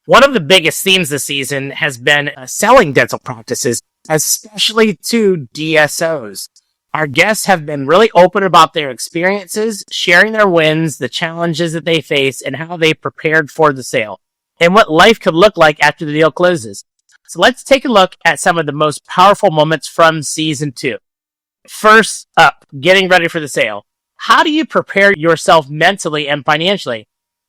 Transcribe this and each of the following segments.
One of the biggest themes this season has been selling dental practices, especially to DSOs. Our guests have been really open about their experiences, sharing their wins, the challenges that they face, and how they prepared for the sale, and what life could look like after the deal closes. So let's take a look at some of the most powerful moments from season 2. First up, getting ready for the sale. How do you prepare yourself mentally and financially?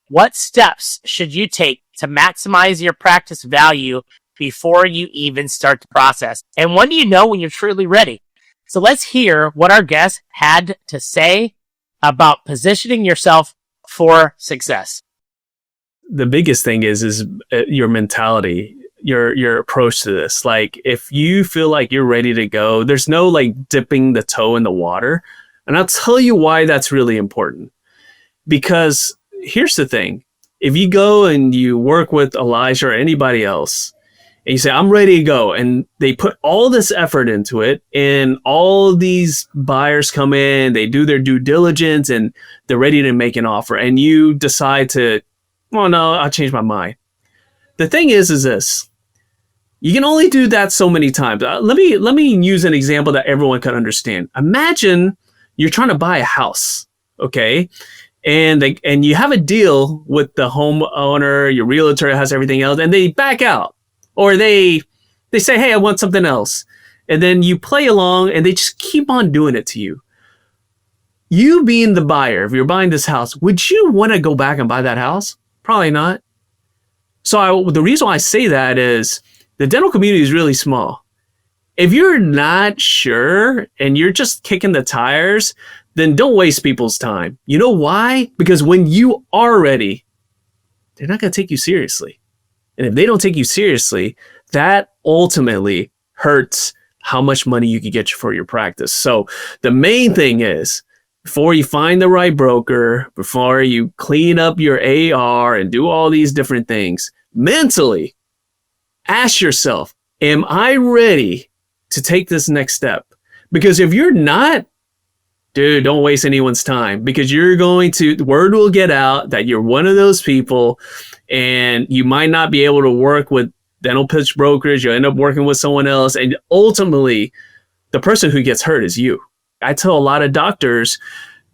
What steps should you take to maximize your practice value before you even start the process? And when do you know when you're truly ready? So let's hear what our guests had to say about positioning yourself for success. The biggest thing is your mentality, your approach to this. Like, if you feel like you're ready to go, there's no like dipping the toe in the water. And I'll tell you why that's really important. Because here's the thing. If you go and you work with Elijah or anybody else, and you say, I'm ready to go, and they put all this effort into it, and all these buyers come in, they do their due diligence, and they're ready to make an offer, and you decide to, well, no, I'll change my mind. The thing is this. You can only do that so many times. Let me use an example that everyone can understand. Imagine you're trying to buy a house, okay? And you have a deal with the homeowner, your realtor has everything else, and they back out. Or they say, hey, I want something else. And then you play along and they just keep on doing it to you. You being the buyer, if you're buying this house, would you want to go back and buy that house? Probably not. So the reason why I say that is the dental community is really small. If you're not sure and you're just kicking the tires, then don't waste people's time. You know why? Because when you are ready, they're not going to take you seriously. And if they don't take you seriously, that ultimately hurts how much money you can get for your practice. So the main thing is, before you find the right broker, before you clean up your AR and do all these different things, mentally ask yourself, am I ready to take this next step? Because if you're not, dude, don't waste anyone's time, because the word will get out that you're one of those people, and you might not be able to work with Dental Pitch Brokerage. You'll end up working with someone else. And ultimately, the person who gets hurt is you. I tell a lot of doctors,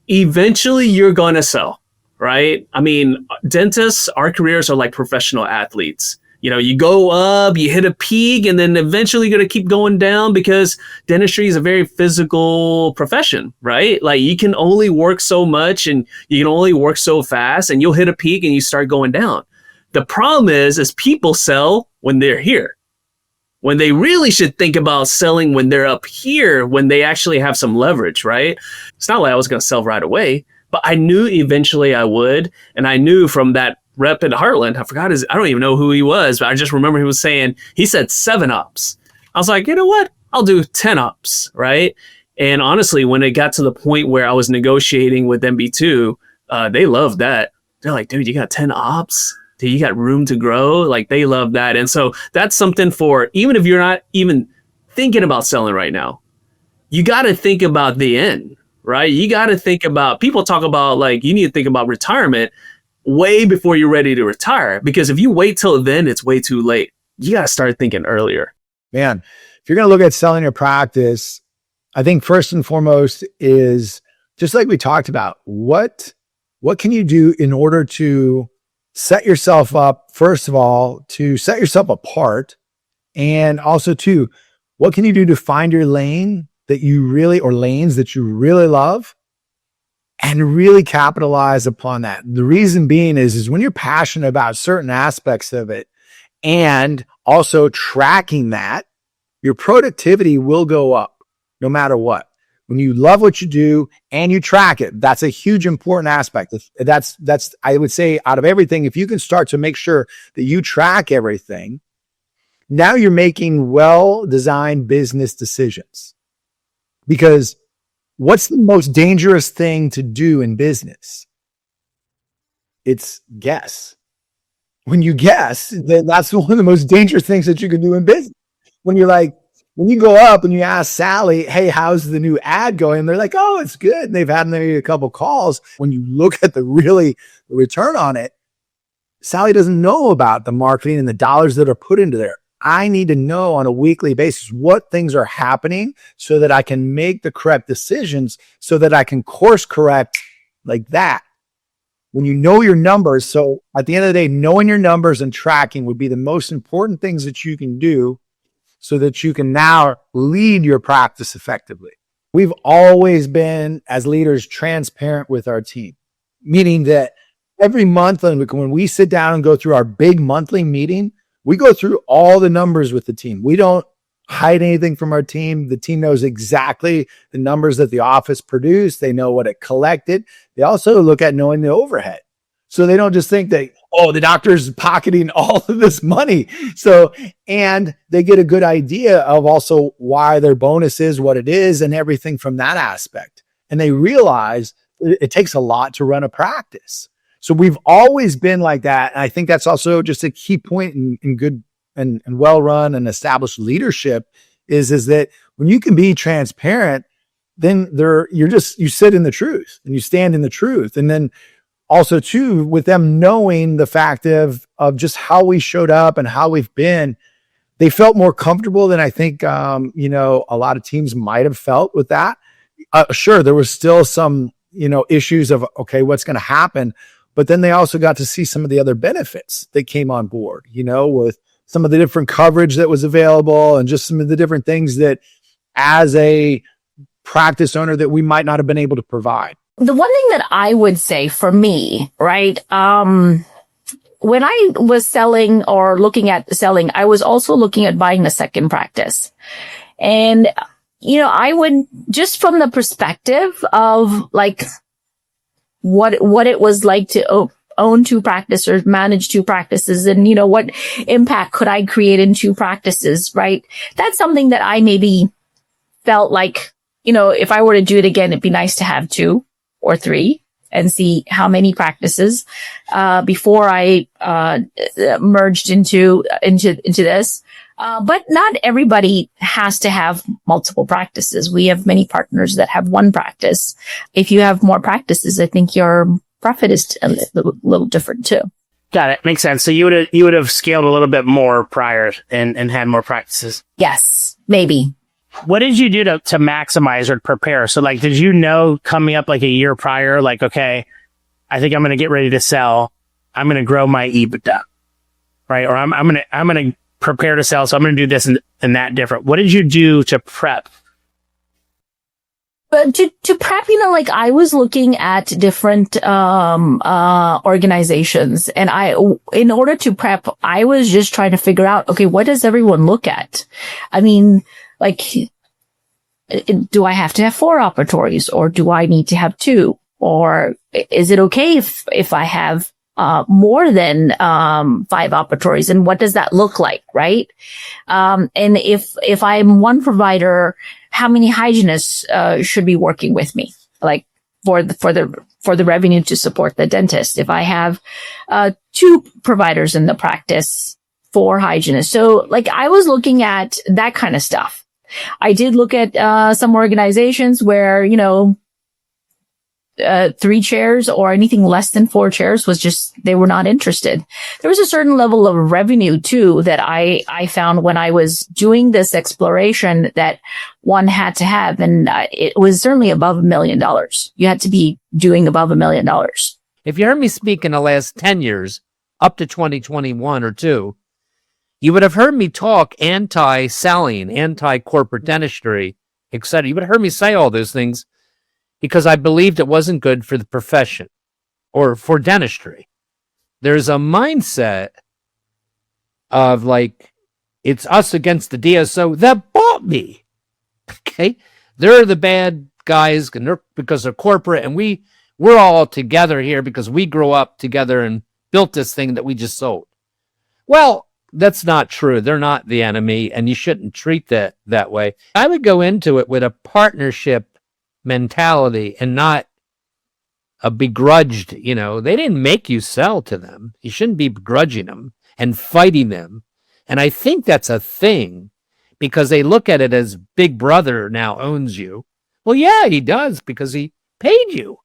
eventually you're going to sell, right? I mean, dentists, our careers are like professional athletes. You know, you go up, you hit a peak, and then eventually you're going to keep going down, because dentistry is a very physical profession, right? Like, you can only work so much and you can only work so fast, and you'll hit a peak and you start going down. The problem is people sell when they're here, when they really should think about selling when they're up here, when they actually have some leverage, right? It's not like I was going to sell right away, but I knew eventually I would. And I knew from that rep in Heartland, I don't even know who he was, but I just remember he said 7 ups. I was like, you know what? I'll do 10 ups, right? And honestly, when it got to the point where I was negotiating with MB2, they loved that. They're like, dude, you got 10 ups? Dude, you got room to grow? Like, they love that. And so that's something for, even if you're not even thinking about selling right now, you got to think about the end, right? You got to think about, people talk about like, you need to think about retirement way before you're ready to retire, because if you wait till then, it's way too late. You got to start thinking earlier. Man, if you're going to look at selling your practice, I think first and foremost is, just like we talked about, what can you do in order to set yourself up, first of all, to set yourself apart, and also too, what can you do to find your lane that you really, or lanes that you really love, and really capitalize upon that. The reason being is when you're passionate about certain aspects of it and also tracking that, your productivity will go up no matter what. When you love what you do and you track it, that's a huge important aspect. That's I would say, out of everything, if you can start to make sure that you track everything, now you're making well-designed business decisions. Because what's the most dangerous thing to do in business? It's guess. When you guess, then that's one of the most dangerous things that you can do in business. When you go up and you ask Sally, hey, how's the new ad going? And they're like, oh, it's good. And they've had maybe a couple calls. When you look at the return on it, Sally doesn't know about the marketing and the dollars that are put into there. I need to know on a weekly basis what things are happening so that I can make the correct decisions, so that I can course correct like that. When you know your numbers, so at the end of the day, knowing your numbers and tracking would be the most important things that you can do so that you can now lead your practice effectively. We've always been, as leaders, transparent with our team, meaning that every month when we sit down and go through our big monthly meeting, we go through all the numbers with the team. We don't hide anything from our team. The team knows exactly the numbers that the office produced. They know what it collected. They also look at knowing the overhead. So they don't just think that, oh, the doctor's pocketing all of this money. So, and they get a good idea of also why their bonus is what it is and everything from that aspect. And they realize it takes a lot to run a practice. So we've always been like that. And I think that's also just a key point in good and well-run and established leadership is that when you can be transparent, then you sit in the truth and you stand in the truth. And then also too, with them knowing the fact of just how we showed up and how we've been, they felt more comfortable than I think, a lot of teams might have felt with that. Sure, there was still some, issues of, okay, what's going to happen? But then they also got to see some of the other benefits that came on board, with some of the different coverage that was available and just some of the different things that as a practice owner that we might not have been able to provide. The one thing that I would say for me, right? When I was selling or looking at selling, I was also looking at buying a second practice. And, I would just from the perspective of like what it was like to own two practices or manage two practices and, what impact could I create in two practices, right? That's something that I maybe felt like, if I were to do it again, it'd be nice to have 2 or 3 and see how many practices, before I, merged into this. But not everybody has to have multiple practices. We have many partners that have one practice. If you have more practices, I think your profit is a little different too. Got it. Makes sense. So you would have scaled a little bit more prior and had more practices. Yes, maybe. What did you do to maximize or prepare? So like, did you know coming up like a year prior, like, okay, I think I'm going to get ready to sell. I'm going to grow my EBITDA, right? Or I'm going to prepare to sell. So I'm going to do this and that different. What did you do to prep? But to prep, like I was looking at different, organizations and in order to prep, I was just trying to figure out, okay, what does everyone look at? I mean, like, do I have to have 4 operatories or do I need to have 2? Or is it okay if I have, more than, 5 operatories? And what does that look like? Right. And if I'm one provider, how many hygienists, should be working with me? Like for the revenue to support the dentist. If I have, 2 providers in the practice, 4 hygienists. So like I was looking at that kind of stuff. I did look at, some organizations where, 3 chairs or anything less than 4 chairs was just, they were not interested. There was a certain level of revenue too that I found when I was doing this exploration that one had to have. And it was certainly above $1 million. You had to be doing above $1 million. If you heard me speak in the last 10 years, up to 2021 or 2, you would have heard me talk anti-selling, anti-corporate dentistry, etc. You would have heard me say all those things because I believed it wasn't good for the profession or for dentistry. There's a mindset of like, it's us against the DSO that bought me. Okay? They're the bad guys and because they're corporate and we're all together here because we grew up together and built this thing that we just sold. Well, that's not true. They're not the enemy, and you shouldn't treat that way. I would go into it with a partnership mentality and not a begrudged, they didn't make you sell to them. You shouldn't be begrudging them and fighting them. And I think that's a thing because they look at it as Big Brother now owns you. Well, yeah, he does because he paid you.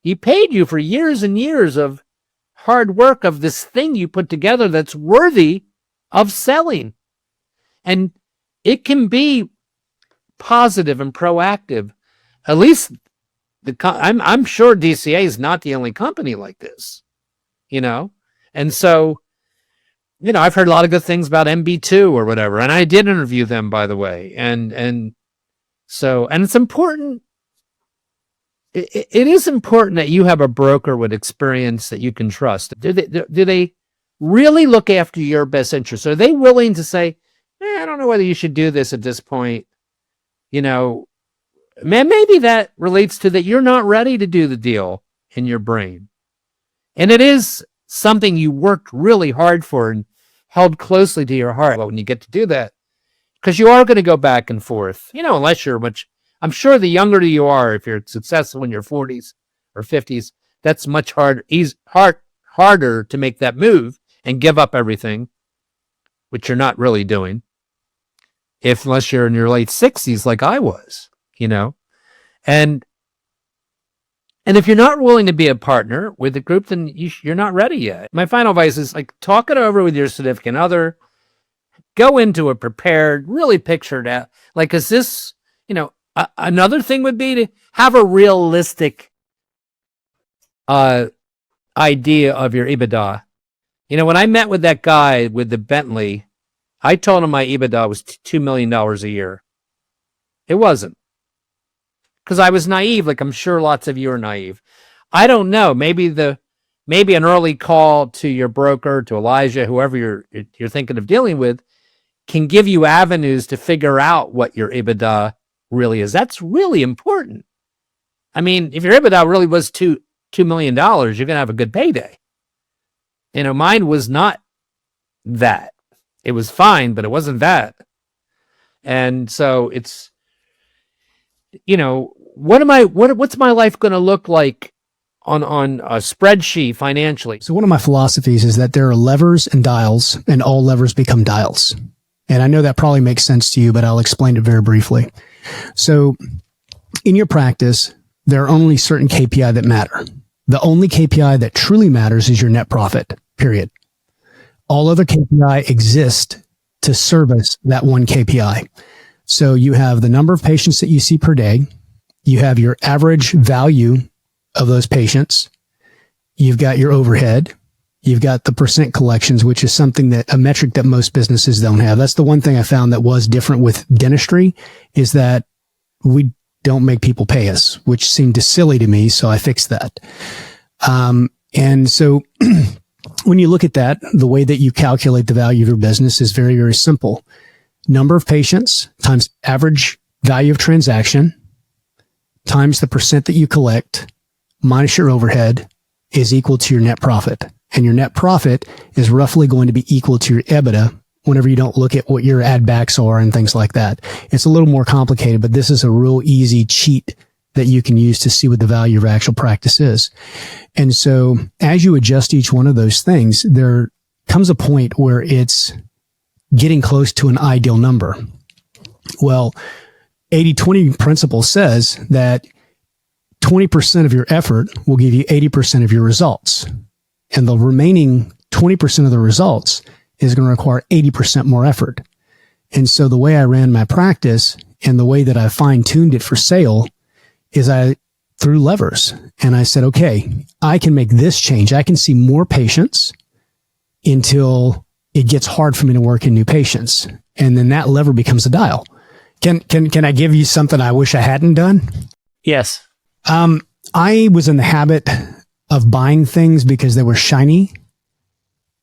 He paid you for years and years of hard work of this thing you put together that's worthy of selling. And it can be positive and proactive. At least I'm sure DCA is not the only company like this, And so, I've heard a lot of good things about MB2 or whatever, and I did interview them, by the way. And it's important. It is important that you have a broker with experience that you can trust. Do they really look after your best interests? Are they willing to say, I don't know whether you should do this at this point? Maybe that relates to that you're not ready to do the deal in your brain. And it is something you worked really hard for and held closely to your heart. Well, when you get to do that, because you are going to go back and forth, unless you're much, I'm sure the younger you are, if you're successful in your 40s or 50s, that's much harder to make that move and give up everything, which you're not really doing, unless you're in your late 60s like I was, and if you're not willing to be a partner with the group, then you're not ready yet. My final advice is talk it over with your significant other. Go into it prepared, really picture it out. Is this, another thing would be to have a realistic idea of your EBITDA. When I met with that guy with the Bentley, I told him my EBITDA was $2 million a year. It wasn't. Because I was naive, like I'm sure lots of you are naive. I don't know. Maybe an early call to your broker, to Elijah, whoever you're thinking of dealing with, can give you avenues to figure out what your EBITDA really is. That's really important. I mean, if your EBITDA really was $2 million, you're going to have a good payday. Mine was not that. It was fine, but it wasn't that. And so it's, what's my life going to look like on a spreadsheet financially? So one of my philosophies is that there are levers and dials, and all levers become dials. And I know that probably makes sense to you, but I'll explain it very briefly. So in your practice, there are only certain KPI that matter. The only KPI that truly matters is your net profit, period. All other KPI exist to service that one KPI. So you have the number of patients that you see per day. You have your average value of those patients. You've got your overhead. You've got the percent collections, which is a metric that most businesses don't have. That's the one thing I found that was different with dentistry, is that we don't make people pay us, which seemed silly to me. So I fixed that. And so when you look at that, the way that you calculate the value of your business is very, very simple. Number of patients times average value of transaction times the percent that you collect minus your overhead is equal to your net profit. And your net profit is roughly going to be equal to your EBITDA whenever you don't look at what your add backs are and things like that. It's a little more complicated, but this is a real easy cheat that you can use to see what the value of actual practice is. And so as you adjust each one of those things, there comes a point where it's getting close to an ideal number. Well, 80-20 principle says that 20% of your effort will give you 80% of your results. And the remaining 20% of the results is going to require 80% more effort. And so the way I ran my practice and the way that I fine-tuned it for sale is I threw levers and I said, okay, I can make this change. I can see more patients until it gets hard for me to work in new patients. And then that lever becomes a dial. Can I give you something I wish I hadn't done? Yes. I was in the habit of buying things because they were shiny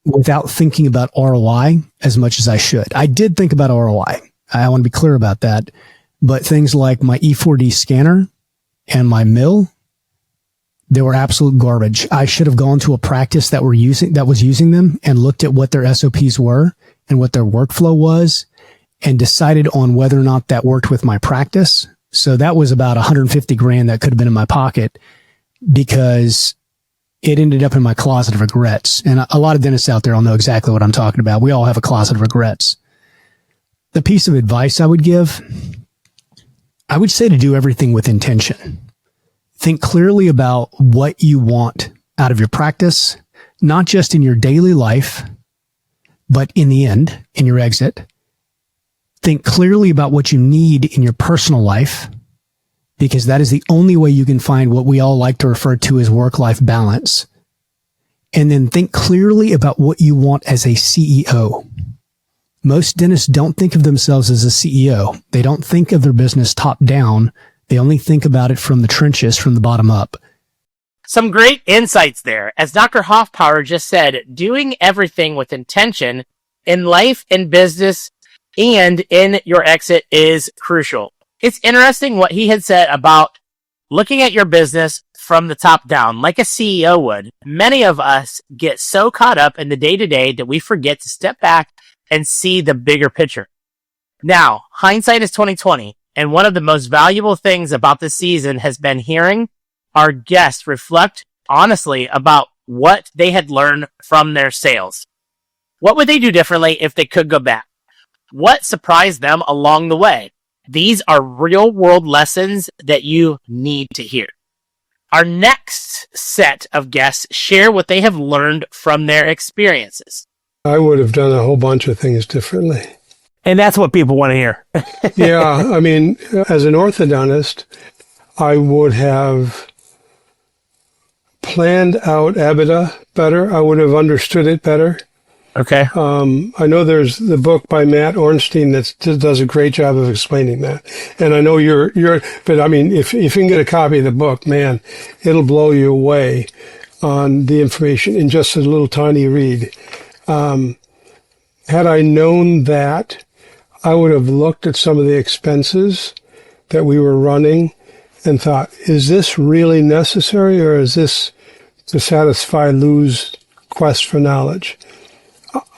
without thinking about ROI as much as I should. I did think about ROI. I want to be clear about that. But things like my E4D scanner and my mill, they were absolute garbage. I should have gone to a practice that was using them and looked at what their SOPs were and what their workflow was and decided on whether or not that worked with my practice. So that was about $150,000 that could have been in my pocket because it ended up in my closet of regrets. And a lot of dentists out there will know exactly what I'm talking about. We all have a closet of regrets. The piece of advice I would give, I would say to do everything with intention. Think clearly about what you want out of your practice, not just in your daily life, but in the end, in your exit. Think clearly about what you need in your personal life, because that is the only way you can find what we all like to refer to as work-life balance. And then think clearly about what you want as a CEO. Most dentists don't think of themselves as a CEO. They don't think of their business top down. They only think about it from the trenches, from the bottom up. Some great insights there. As Dr. Hoffpower just said, doing everything with intention in life, in business, and in your exit is crucial. It's interesting what he had said about looking at your business from the top down, like a CEO would. Many of us get so caught up in the day-to-day that we forget to step back and see the bigger picture. Now, hindsight is 2020, and one of the most valuable things about this season has been hearing our guests reflect honestly about what they had learned from their sales. What would they do differently if they could go back? What surprised them along the way? These are real world lessons that you need to hear. Our next set of guests share what they have learned from their experiences. I would have done a whole bunch of things differently. And that's what people want to hear. Yeah, I mean, as an orthodontist, I would have planned out EBITDA better. I would have understood it better. Okay. I know there's the book by Matt Ornstein that does a great job of explaining that. And I know but I mean, if you can get a copy of the book, man, it'll blow you away on the information in just a little tiny read. Had I known that, I would have looked at some of the expenses that we were running and thought, is this really necessary, or is this to satisfy Lou's quest for knowledge?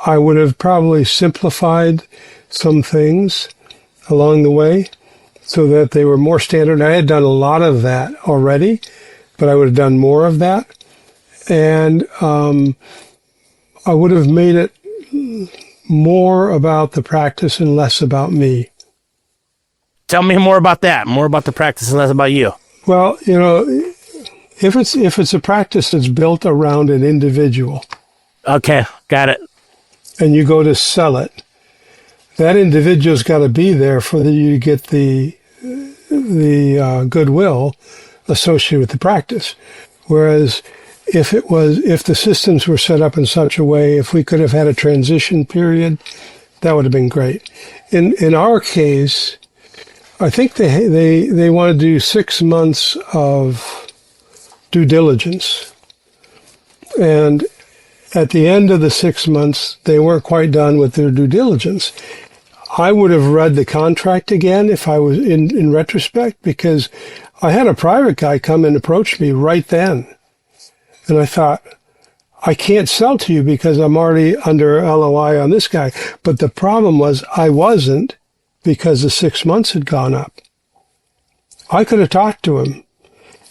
I would have probably simplified some things along the way so that they were more standard. I had done a lot of that already, but I would have done more of that. And I would have made it more about the practice and less about me. Tell me more about that, more about the practice and less about you. Well, you know, if it's a practice that's built around an individual. Okay, got it. And you go to sell it, that individual's got to be there for you to get the goodwill associated with the practice. Whereas if the systems were set up in such a way, if we could have had a transition period, that would have been great. In our case, I think they want to do 6 months of due diligence. And at the end of the 6 months, they weren't quite done with their due diligence. I would have read the contract again if I was in retrospect, because I had a private guy come and approach me right then. And I thought, I can't sell to you because I'm already under LOI on this guy. But the problem was I wasn't, because the 6 months had gone up. I could have talked to him,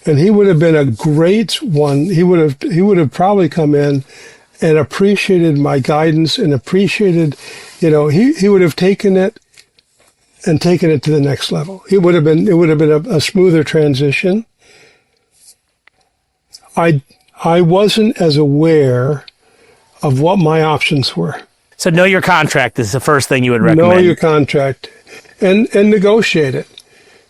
and he would have been a great one. He would have probably come in and appreciated my guidance and appreciated, he would have taken it and taken it to the next level. It would have been a smoother transition. I wasn't as aware of what my options were. So know your contract is the first thing you would recommend. Know your contract and negotiate it.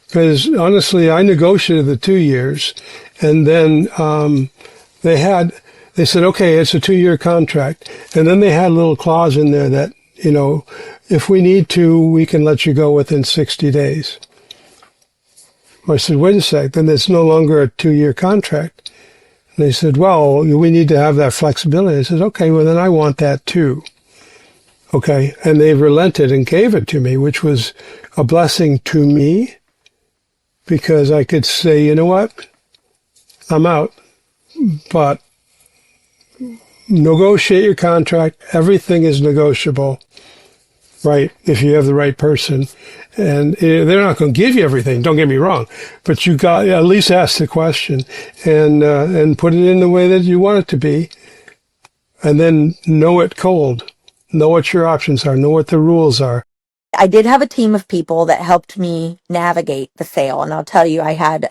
Because honestly, I negotiated the 2 years, and then they said, okay, it's a 2-year contract. And then they had a little clause in there that, if we need to, we can let you go within 60 days. I said, wait a sec, then it's no longer a 2-year contract. And they said, well, we need to have that flexibility. I said, okay, well, then I want that too. Okay. And they relented and gave it to me, which was a blessing to me, because I could say, you know what? I'm out. But negotiate your contract. Everything is negotiable, right? If you have the right person. And they're not going to give you everything, don't get me wrong. But you got at least ask the question and put it in the way that you want it to be. And then know it cold. Know what your options are. Know what the rules are. I did have a team of people that helped me navigate the sale. And I'll tell you, I had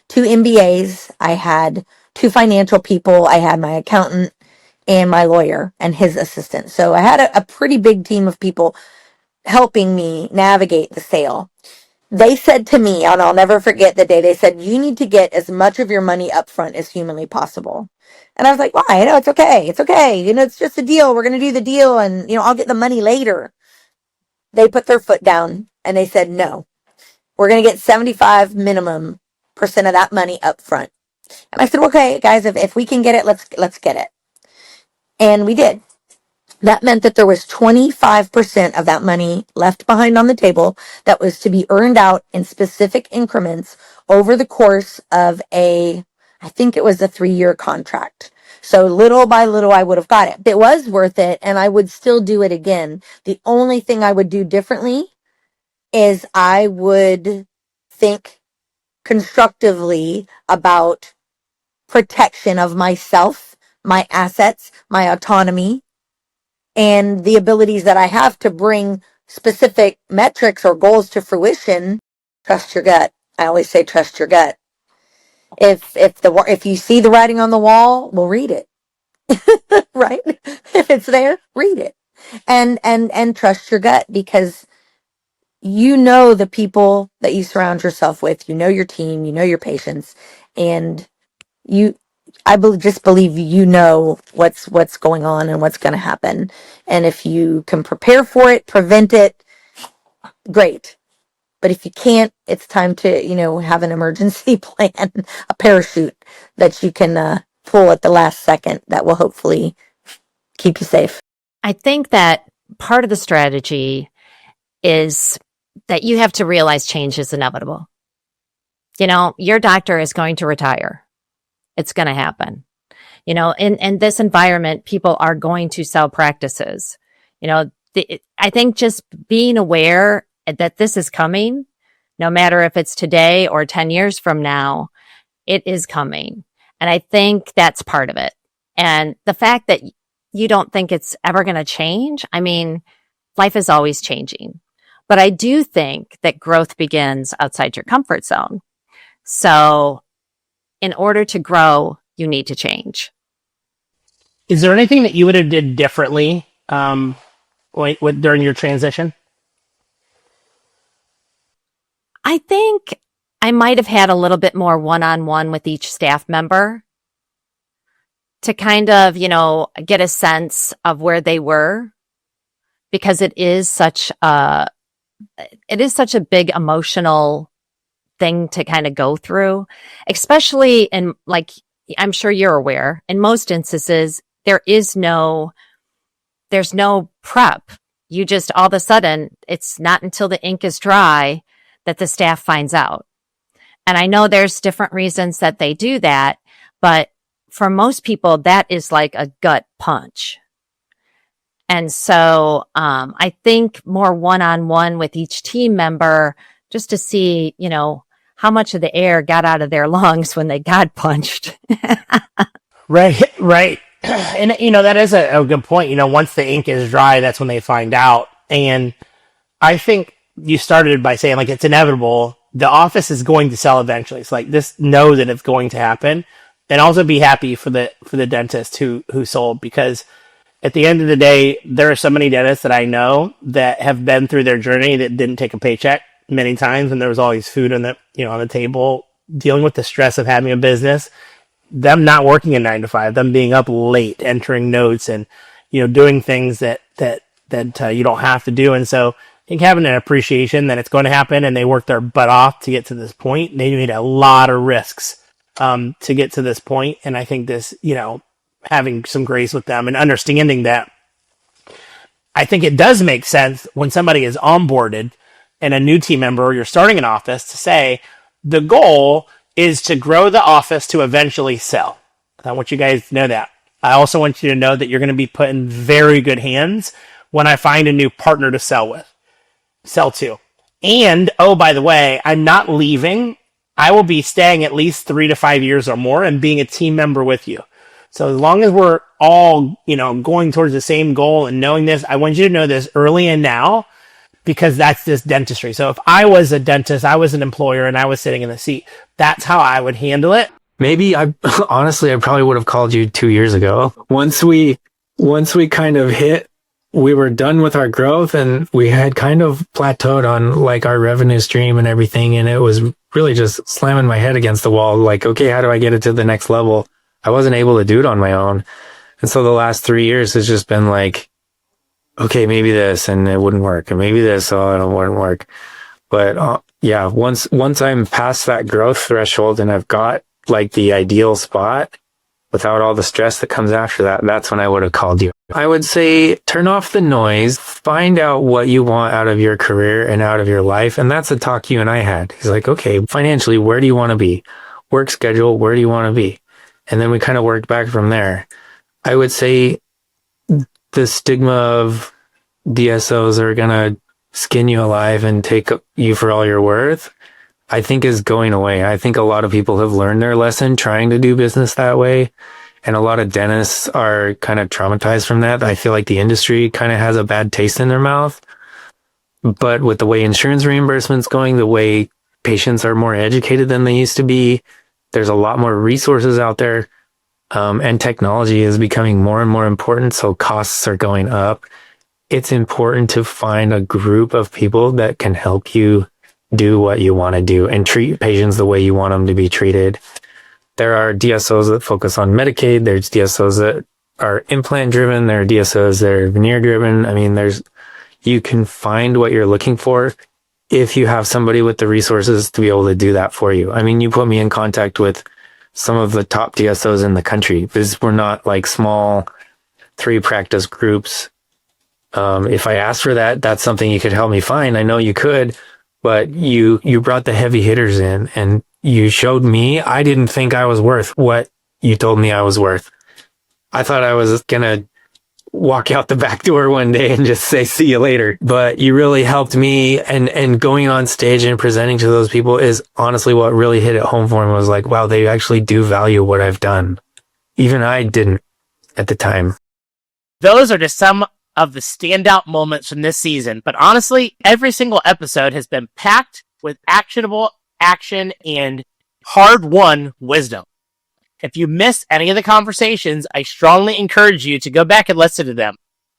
2 MBAs. I had 2 financial people. I had my accountant. and my lawyer and his assistant. So I had a pretty big team of people helping me navigate the sale. They said to me, and I'll never forget the day, they said, you need to get as much of your money up front as humanly possible. And I was like, why? No, it's okay. It's okay. It's just a deal. We're going to do the deal and, I'll get the money later. They put their foot down and they said, no, we're going to get 75 minimum % of that money up front. And I said, okay, guys, if we can get it, let's get it. And we did. That meant that there was 25% of that money left behind on the table that was to be earned out in specific increments over the course of I think it was a 3-year contract. So little by little, I would have got it. It was worth it, and I would still do it again. The only thing I would do differently is I would think constructively about protection of myself, my assets, my autonomy, and the abilities that I have to bring specific metrics or goals to fruition. Trust your gut. I always say trust your gut. If you see the writing on the wall, well, read it. Right? If it's there, read it. And trust your gut, because the people that you surround yourself with, your team, your patients, and just believe what's going on and what's going to happen. And if you can prepare for it, prevent it, great. But if you can't, it's time to, have an emergency plan, a parachute that you can pull at the last second that will hopefully keep you safe. I think that part of the strategy is that you have to realize change is inevitable. Your doctor is going to retire. It's going to happen. In this environment, people are going to sell practices. I think just being aware that this is coming, no matter if it's today or 10 years from now, it is coming. And I think that's part of it. And the fact that you don't think it's ever going to change, life is always changing. But I do think that growth begins outside your comfort zone. So in order to grow, you need to change. Is there anything that you would have did differently during your transition? I think I might have had a little bit more one-on-one with each staff member to kind of, get a sense of where they were, because it is such a big emotional thing to kind of go through, especially in, like, I'm sure you're aware, in most instances, there's no prep. You just, all of a sudden, it's not until the ink is dry that the staff finds out. And I know there's different reasons that they do that, but for most people, that is like a gut punch. And so I think more one-on-one with each team member, just to see, how much of the air got out of their lungs when they got punched. Right. And, that is a good point. Once the ink is dry, that's when they find out. And I think you started by saying, like, it's inevitable. The office is going to sell eventually. It's like, just know that it's going to happen. And also be happy for the dentist who sold, because at the end of the day, there are so many dentists that I know that have been through their journey that didn't take a paycheck many times, and there was always food on the table, dealing with the stress of having a business, them not working a 9 to 5, them being up late, entering notes, and doing things that you don't have to do. And so I think having an appreciation that it's going to happen, and they worked their butt off to get to this point. They made a lot of risks to get to this point, and I think this, having some grace with them and understanding that, I think it does make sense when somebody is onboarded and a new team member, or you're starting an office, to say the goal is to grow the office to eventually sell. I want you guys to know that. I also want you to know that you're going to be put in very good hands when I find a new partner to sell to. And, oh, by the way, I'm not leaving. I will be staying at least 3 to 5 years or more and being a team member with you. So as long as we're all, going towards the same goal and knowing this, I want you to know this early and now, because that's this dentistry. So if I was a dentist, I was an employer, and I was sitting in the seat, that's how I would handle it. maybe honestly, I probably would have called you 2 years ago. Once we kind of hit, we were done with our growth and we had kind of plateaued on like our revenue stream and everything. And it was really just slamming my head against the wall. Like, okay, how do I get it to the next level? I wasn't able to do it on my own. And so the last 3 years has just been like, okay, maybe this and it wouldn't work. And maybe this, oh, it wouldn't work. But yeah, once I'm past that growth threshold and I've got like the ideal spot without all the stress that comes after that, that's when I would have called you. I would say turn off the noise, find out what you want out of your career and out of your life. And that's the talk you and I had. He's like, okay, financially, where do you want to be? Work schedule, where do you want to be? And then we kind of worked back from there. I would say the stigma of DSOs are going to skin you alive and take you for all you're worth, I think is going away. I think a lot of people have learned their lesson trying to do business that way. And a lot of dentists are kind of traumatized from that. I feel like the industry kind of has a bad taste in their mouth. But with the way insurance reimbursement's going, the way patients are more educated than they used to be, there's a lot more resources out there. And technology is becoming more and more important. So costs are going up. It's important to find a group of people that can help you do what you want to do and treat patients the way you want them to be treated. There are DSOs that focus on Medicaid. There's DSOs that are implant driven. There are DSOs that are veneer driven. I mean, you can find what you're looking for if you have somebody with the resources to be able to do that for you. I mean, you put me in contact with some of the top DSOs in the country. Because we're not like small 3-practice groups. If I asked for that, that's something you could help me find. I know you could, but you brought the heavy hitters in and you showed me. I didn't think I was worth what you told me I was worth. I thought I was going to walk out the back door one day and just say, see you later. But you really helped me, and going on stage and presenting to those people is honestly what really hit it home for me. Was like, wow, they actually do value what I've done. Even I didn't at the time. Those are just some of the standout moments from this season. But honestly, every single episode has been packed with actionable action and hard-won wisdom. If you missed any of the conversations, I strongly encourage you to go back and listen to them.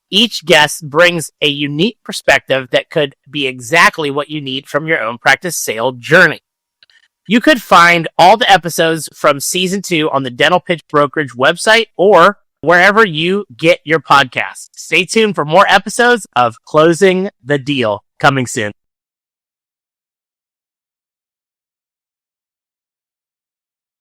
Each guest brings a unique perspective that could be exactly what you need from your own practice sale journey. You could find all the episodes from season 2 on the Dental Pitch Brokerage website or wherever you get your podcasts. Stay tuned for more episodes of Closing the Deal coming soon.